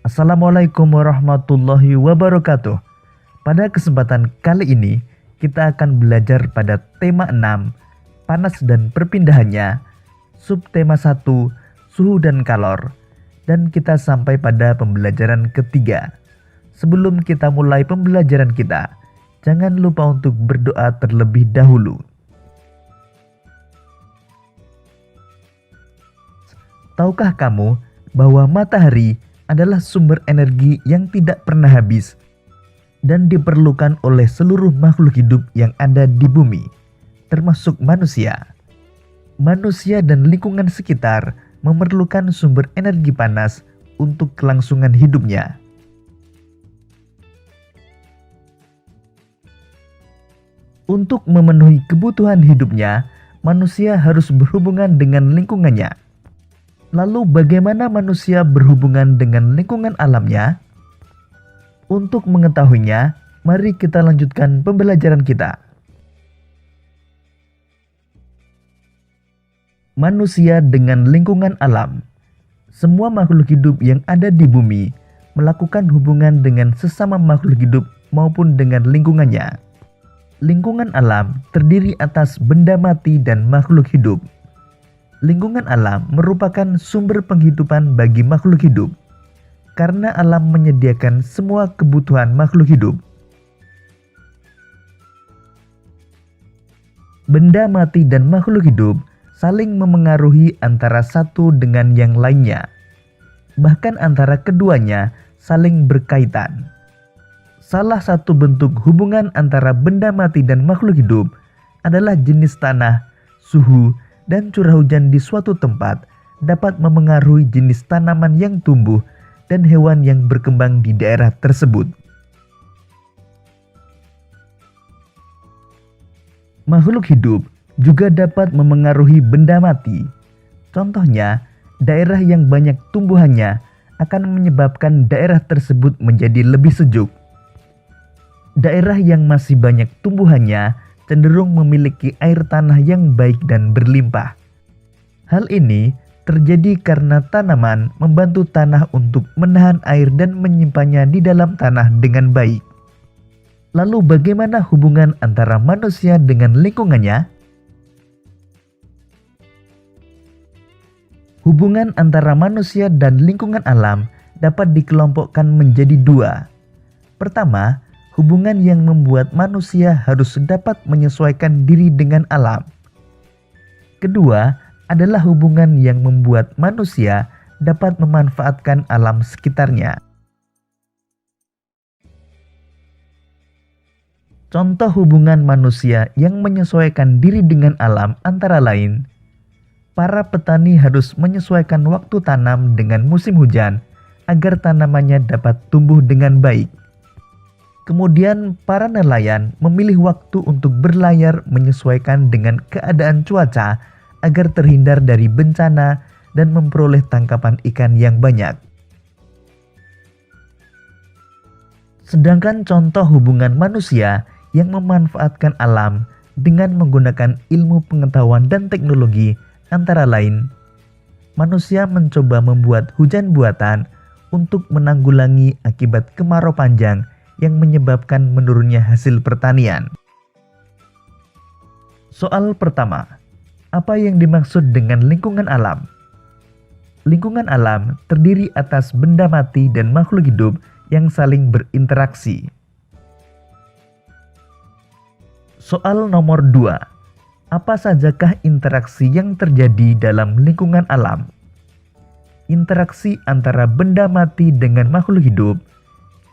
Assalamualaikum warahmatullahi wabarakatuh. Pada kesempatan kali ini, kita akan belajar pada tema 6, panas dan perpindahannya, subtema 1, suhu dan kalor, dan kita sampai pada pembelajaran ketiga. Sebelum kita mulai pembelajaran kita, jangan lupa untuk berdoa terlebih dahulu. Tahukah kamu bahwa matahari adalah sumber energi yang tidak pernah habis dan diperlukan oleh seluruh makhluk hidup yang ada di bumi, termasuk manusia. Manusia dan lingkungan sekitar memerlukan sumber energi panas untuk kelangsungan hidupnya. Untuk memenuhi kebutuhan hidupnya, manusia harus berhubungan dengan lingkungannya. Lalu bagaimana manusia berhubungan dengan lingkungan alamnya? Untuk mengetahuinya, mari kita lanjutkan pembelajaran kita. Manusia dengan lingkungan alam. Semua makhluk hidup yang ada di bumi melakukan hubungan dengan sesama makhluk hidup maupun dengan lingkungannya. Lingkungan alam terdiri atas benda mati dan makhluk hidup. Lingkungan alam merupakan sumber penghidupan bagi makhluk hidup, karena alam menyediakan semua kebutuhan makhluk hidup. Benda mati dan makhluk hidup saling memengaruhi antara satu dengan yang lainnya, bahkan antara keduanya saling berkaitan. Salah satu bentuk hubungan antara benda mati dan makhluk hidup adalah jenis tanah, suhu, dan curah hujan di suatu tempat dapat memengaruhi jenis tanaman yang tumbuh dan hewan yang berkembang di daerah tersebut. Makhluk hidup juga dapat memengaruhi benda mati. Contohnya, daerah yang banyak tumbuhannya akan menyebabkan daerah tersebut menjadi lebih sejuk. Daerah yang masih banyak tumbuhannya cenderung memiliki air tanah yang baik dan berlimpah. Hal ini terjadi karena tanaman membantu tanah untuk menahan air dan menyimpannya di dalam tanah dengan baik. Lalu bagaimana hubungan antara manusia dengan lingkungannya? Hubungan antara manusia dan lingkungan alam dapat dikelompokkan menjadi dua. Pertama, hubungan yang membuat manusia harus dapat menyesuaikan diri dengan alam. Kedua, adalah hubungan yang membuat manusia dapat memanfaatkan alam sekitarnya. Contoh hubungan manusia yang menyesuaikan diri dengan alam antara lain, para petani harus menyesuaikan waktu tanam dengan musim hujan agar tanamannya dapat tumbuh dengan baik. Kemudian para nelayan memilih waktu untuk berlayar menyesuaikan dengan keadaan cuaca agar terhindar dari bencana dan memperoleh tangkapan ikan yang banyak. Sedangkan contoh hubungan manusia yang memanfaatkan alam dengan menggunakan ilmu pengetahuan dan teknologi antara lain, manusia mencoba membuat hujan buatan untuk menanggulangi akibat kemarau panjang yang menyebabkan menurunnya hasil pertanian. Soal pertama, apa yang dimaksud dengan lingkungan alam? Lingkungan alam terdiri atas benda mati dan makhluk hidup yang saling berinteraksi. Soal nomor 2, apa sajakah interaksi yang terjadi dalam lingkungan alam? Interaksi antara benda mati dengan makhluk hidup,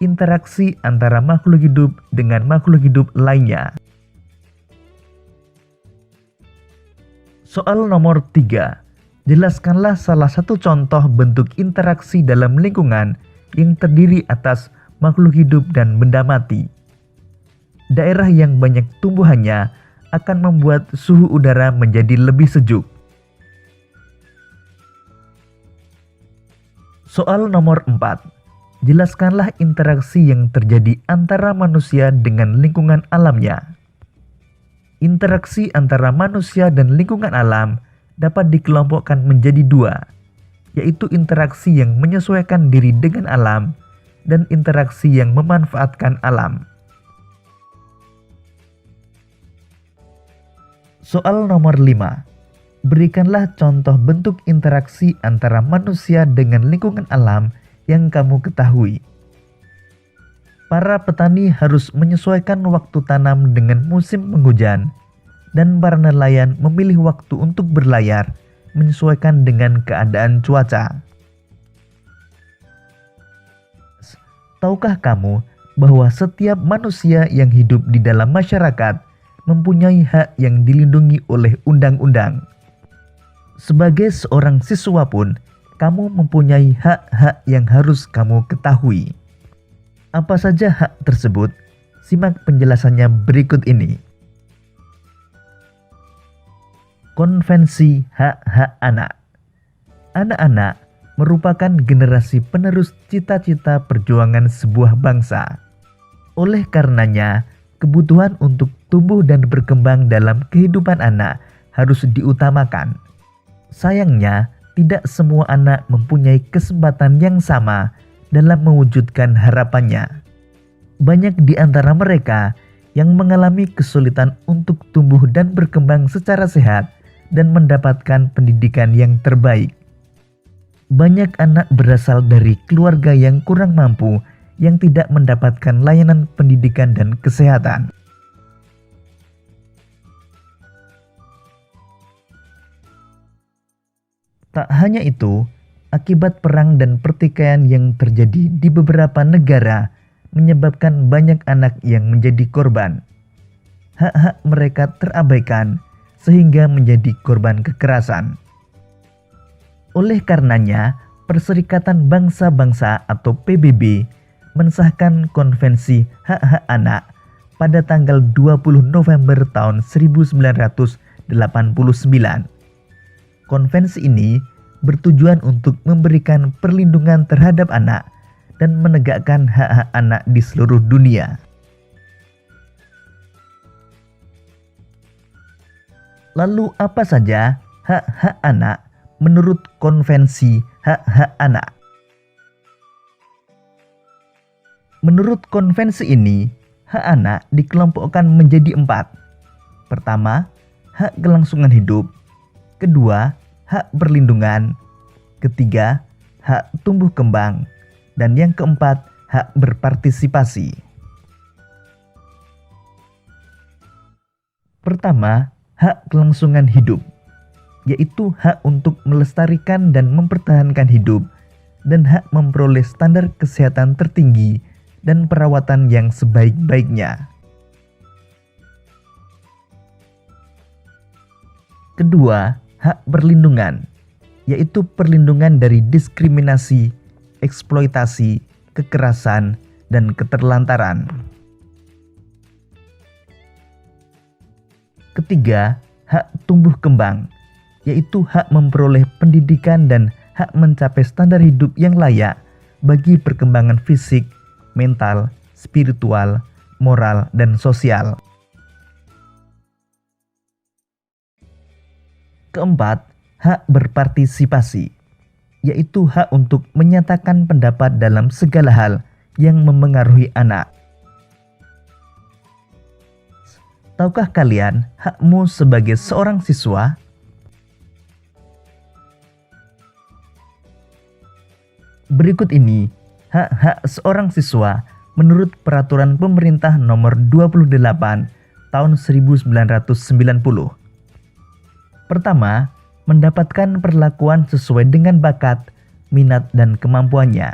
interaksi antara makhluk hidup dengan makhluk hidup lainnya. Soal nomor 3, jelaskanlah salah satu contoh bentuk interaksi dalam lingkungan yang terdiri atas makhluk hidup dan benda mati. Daerah yang banyak tumbuhannya akan membuat suhu udara menjadi lebih sejuk. Soal nomor 4, jelaskanlah interaksi yang terjadi antara manusia dengan lingkungan alamnya. Interaksi antara manusia dan lingkungan alam dapat dikelompokkan menjadi dua, yaitu interaksi yang menyesuaikan diri dengan alam dan interaksi yang memanfaatkan alam. Soal nomor 5. Berikanlah contoh bentuk interaksi antara manusia dengan lingkungan alam yang kamu ketahui. Para petani harus menyesuaikan waktu tanam dengan musim penghujan, dan para nelayan memilih waktu untuk berlayar menyesuaikan dengan keadaan cuaca. Tahukah kamu bahwa setiap manusia yang hidup di dalam masyarakat mempunyai hak yang dilindungi oleh undang-undang? Sebagai seorang siswa pun, kamu mempunyai hak-hak yang harus kamu ketahui. Apa saja hak tersebut? Simak penjelasannya berikut ini. Konvensi Hak-Hak Anak. Anak-anak merupakan generasi penerus cita-cita perjuangan sebuah bangsa. Oleh karenanya, kebutuhan untuk tumbuh dan berkembang dalam kehidupan anak harus diutamakan. Sayangnya, tidak semua anak mempunyai kesempatan yang sama dalam mewujudkan harapannya. Banyak di antara mereka yang mengalami kesulitan untuk tumbuh dan berkembang secara sehat dan mendapatkan pendidikan yang terbaik. Banyak anak berasal dari keluarga yang kurang mampu yang tidak mendapatkan layanan pendidikan dan kesehatan. Tak hanya itu, akibat perang dan pertikaian yang terjadi di beberapa negara menyebabkan banyak anak yang menjadi korban. Hak-hak mereka terabaikan sehingga menjadi korban kekerasan. Oleh karenanya, Perserikatan Bangsa-Bangsa atau PBB mensahkan Konvensi Hak-Hak Anak pada tanggal 20 November tahun 1989. Konvensi ini bertujuan untuk memberikan perlindungan terhadap anak dan menegakkan hak-hak anak di seluruh dunia. Lalu apa saja hak-hak anak menurut Konvensi Hak-Hak Anak? Menurut konvensi ini, hak anak dikelompokkan menjadi 4. Pertama, hak kelangsungan hidup. Kedua, hak perlindungan. Ketiga, hak tumbuh kembang. Dan yang keempat, hak berpartisipasi. Pertama, hak kelangsungan hidup, yaitu hak untuk melestarikan dan mempertahankan hidup, dan hak memperoleh standar kesehatan tertinggi dan perawatan yang sebaik-baiknya. Kedua, hak perlindungan, yaitu perlindungan dari diskriminasi, eksploitasi, kekerasan, dan keterlantaran. Ketiga, hak tumbuh kembang, yaitu hak memperoleh pendidikan dan hak mencapai standar hidup yang layak bagi perkembangan fisik, mental, spiritual, moral, dan sosial. Keempat, hak berpartisipasi, yaitu hak untuk menyatakan pendapat dalam segala hal yang memengaruhi anak. Tahukah kalian hakmu sebagai seorang siswa? Berikut ini hak-hak seorang siswa menurut Peraturan Pemerintah Nomor 28 Tahun 1990. Pertama, mendapatkan perlakuan sesuai dengan bakat, minat, dan kemampuannya.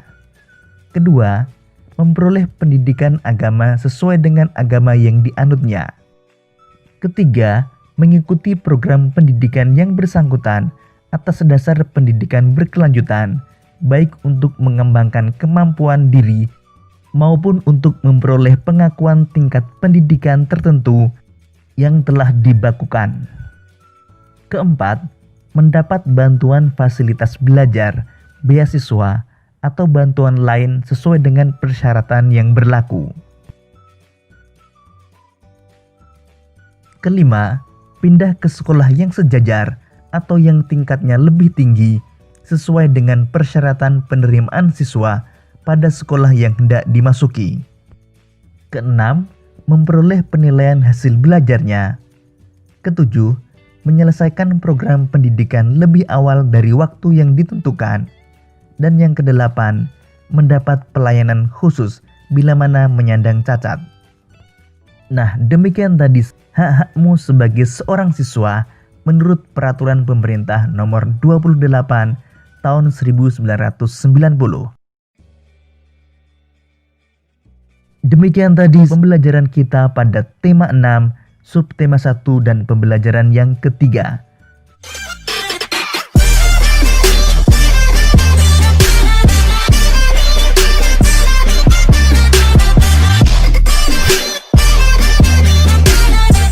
Kedua, memperoleh pendidikan agama sesuai dengan agama yang dianutnya. Ketiga, mengikuti program pendidikan yang bersangkutan atas dasar pendidikan berkelanjutan, baik untuk mengembangkan kemampuan diri maupun untuk memperoleh pengakuan tingkat pendidikan tertentu yang telah dibakukan. Keempat, mendapat bantuan fasilitas belajar, beasiswa, atau bantuan lain sesuai dengan persyaratan yang berlaku. Kelima, pindah ke sekolah yang sejajar atau yang tingkatnya lebih tinggi sesuai dengan persyaratan penerimaan siswa pada sekolah yang hendak dimasuki. Keenam, memperoleh penilaian hasil belajarnya. Ketujuh, menyelesaikan program pendidikan lebih awal dari waktu yang ditentukan. Dan yang kedelapan, mendapat pelayanan khusus bila mana menyandang cacat. Nah, demikian tadi hak-hakmu sebagai seorang siswa menurut Peraturan Pemerintah Nomor 28 Tahun 1990. Demikian tadi pembelajaran kita pada tema 6, subtema 1 dan pembelajaran yang ketiga.